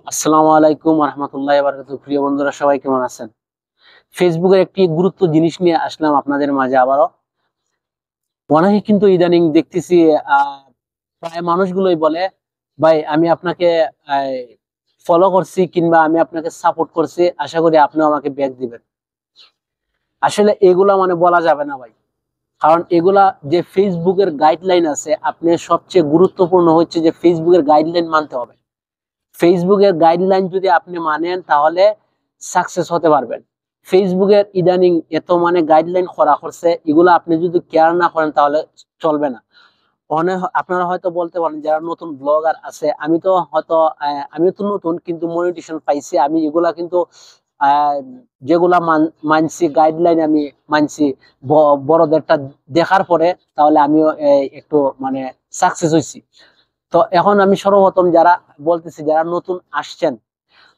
আসসালামু আলাইকুম রহমতুল্লাহ বারাকাতুহু। প্রিয় বন্ধুরা, সবাই কেমন আছেন? ফেসবুকের একটি গুরুত্ব জিনিস নিয়ে আসলাম আপনাদের মাঝে আবারও। অনেকে কিন্তু ইদানিং দেখতেছি প্রায় মানুষগুলোই বলে, ভাই আমি আপনাকে ফলো করছি কিংবা আমি আপনাকে সাপোর্ট করছি, আশা করি আপনিও আমাকে ব্যাক দিবেন। আসলে এগুলা বলা যাবে না ভাই, কারণ এগুলা যে ফেসবুকের গাইডলাইন আছে, আপনি সবচেয়ে গুরুত্বপূর্ণ হচ্ছে যে ফেসবুকের গাইডলাইন মানতে হবে। ফেসবুকের গাইডলাইন যদি আপনি মানেন তাহলে সাকসেস হতে পারবেন। ফেসবুকের ইদানিং এত গাইডলাইন করা করছে, এগুলো আপনি যদি কেয়ার না করেন তাহলে চলবে না। অনেক আপনারা হয়তো বলতে পারেন যারা নতুন ব্লগার আছে, আমিও তো নতুন কিন্তু মনিটেশন পাইছি আমি, এগুলা কিন্তু যেগুলা মানছি গাইডলাইন আমি মানছি বড়দেরটা দেখার পরে, তাহলে আমিও একটু সাকসেস হয়েছি। তো এখন আমি সর্বপ্রথম যারা বলতেছি, যারা নতুন আসছেন,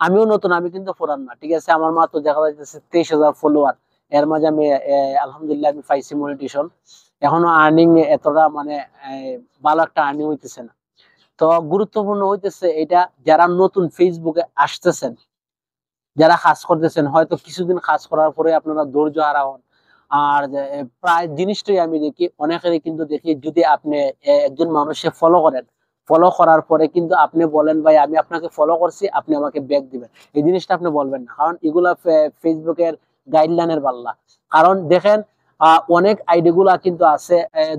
আমিও নতুন, আমি কিন্তু পুরান না, ঠিক আছে? আমার মাত্র দেখা যাচ্ছে 23,000 ফলোয়ার। এর মাঝে আমি আলহামদুলিল্লাহ আমি পাইছি মনিটেশন। এখনো আর্নিং এতটা ভালো একটা আর্নিং হইতেছে না। তো গুরুত্বপূর্ণ হইতেছে এটা, যারা নতুন ফেসবুকে আসতেছেন, যারা কাজ করতেছেন, হয়তো কিছুদিন কাজ করার পরে আপনারা ধৈর্য হারা হন। আর প্রায় জিনিসটাই আমি দেখি, অনেকেরই কিন্তু দেখি, যদি আপনি একজন মানুষকে ফলো করেন, ফলো করার পরে কিন্তু আপনি বলেন, ভাই আমি আপনাকে ফলো করছি, আপনি আমাকে ব্যাক দিবেন, এই জিনিসটা আপনি বলবেন না, কারণ এগুলা ফেসবুকের গাইডলাইনের পাল্লা। কারণ দেখেন, অনেক আইডি গুলা কিন্তু আছে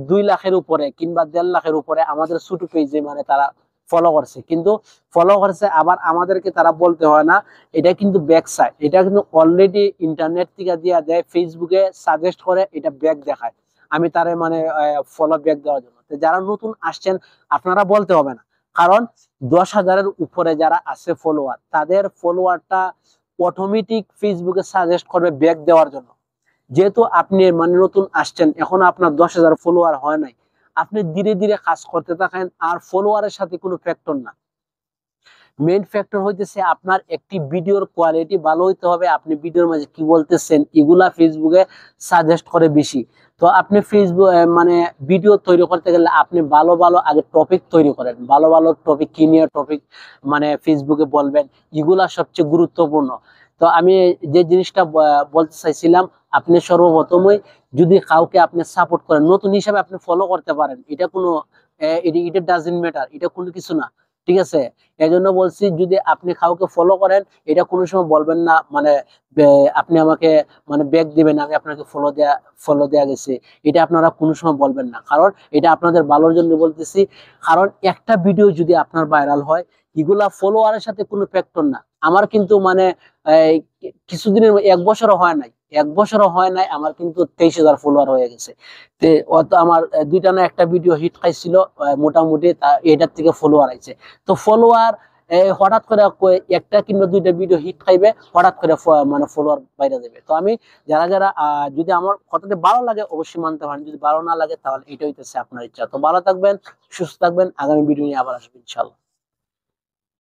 2 লাখের উপরে কিংবা 1.5 লাখের উপরে আমাদের ছোট পেজে তারা ফলো করছে, কিন্তু ফলো করছে আবার আমাদেরকে তারা বলতে হয় না, এটা কিন্তু ব্যাক সাইড, এটা কিন্তু অলরেডি ইন্টারনেট থেকে দিয়া দেয়, ফেসবুকে সাজেস্ট করে, এটা ব্যাক দেখায় আমি তারে ফলো ব্যাক দেওয়ার জন্য। তো যারা নতুন আসছেন আপনারা বলতে হবে না, কারণ 10,000-এর উপরে যারা আছে ফলোয়ার, তাদের ফলোয়ারটা অটোমেটিক ফেসবুকে সাজেস্ট করবে ব্যাক দেওয়ার জন্য। যেহেতু আপনি নতুন আসছেন, এখন আপনার 10,000 ফলোয়ার হয় নাই, আপনি ধীরে ধীরে কাজ করতে থাকেন, আর ফলোয়ারের সাথে কোনো ফ্যাক্টর না। মেইন ফ্যাক্টর হইতেছে আপনার একটি ভিডিওর কোয়ালিটি ভালো হইতে হবে, আপনি ভিডিওর মাঝে কি বলতেছেন এগুলা ফেসবুকে সাজেস্ট করে বেশি। তো আপনি ফেসবুক ভিডিও তৈরি করতে গেলে আপনি ভালো ভালো আগে টপিক তৈরি করেন, ভালো ভালো টপিক, কি নিয়ে টপিক ফেসবুকে বলবেন, এগুলা সবচেয়ে গুরুত্বপূর্ণ। তো আমি যে জিনিসটা বলতে চাইছিলাম, আপনি সর্বপ্রথমই যদি কাউকে আপনি সাপোর্ট করেন, নতুন হিসাবে আপনি ফলো করতে পারেন, এটা কোনো এটা ডাজন্ট ম্যাটার, এটা কোনো কিছু না, ঠিক আছে? এজন্য বলছি, যদি আপনি কাউকে ফলো করেন, এটা কোনো সময় বলবেন না আপনি আমাকে ব্যাক দিবেন, আমি আপনাকে ফলো দেয়া গেছে, এটা আপনারা কোনো সময় বলবেন না, কারণ এটা আপনাদের ভালোর জন্য বলতেছি। কারণ একটা ভিডিও যদি আপনার ভাইরাল হয়, এগুলা ফলোয়ারের সাথে কোনো ফ্যাক্টর না। আমার কিন্তু এই কিছুদিনের 1 বছরও হয় নাই, 1 বছরও হয় নাই, আমার কিন্তু 23,000 ফলোয়ার হয়ে গেছে। অত আমার দুইটা না একটা ভিডিও হিট খাইছিল, মোটামুটি এটার থেকে ফলোয়ার আইছে। তো ফলোয়ার হঠাৎ করে একটা কিংবা দুইটা ভিডিও হিট খাইবে, হঠাৎ করে ফলোয়ার বাইরে যাবে। তো আমি যারা যারা যদি আমার কথাটা ভালো লাগে অবশ্যই মানতে পারেন, যদি ভালো না লাগে তাহলে এটা হইতেছে আপনার ইচ্ছা। তো ভালো থাকবেন, সুস্থ থাকবেন, আগামী ভিডিও নিয়ে আবার আসবেন ইনশাল্লাহ।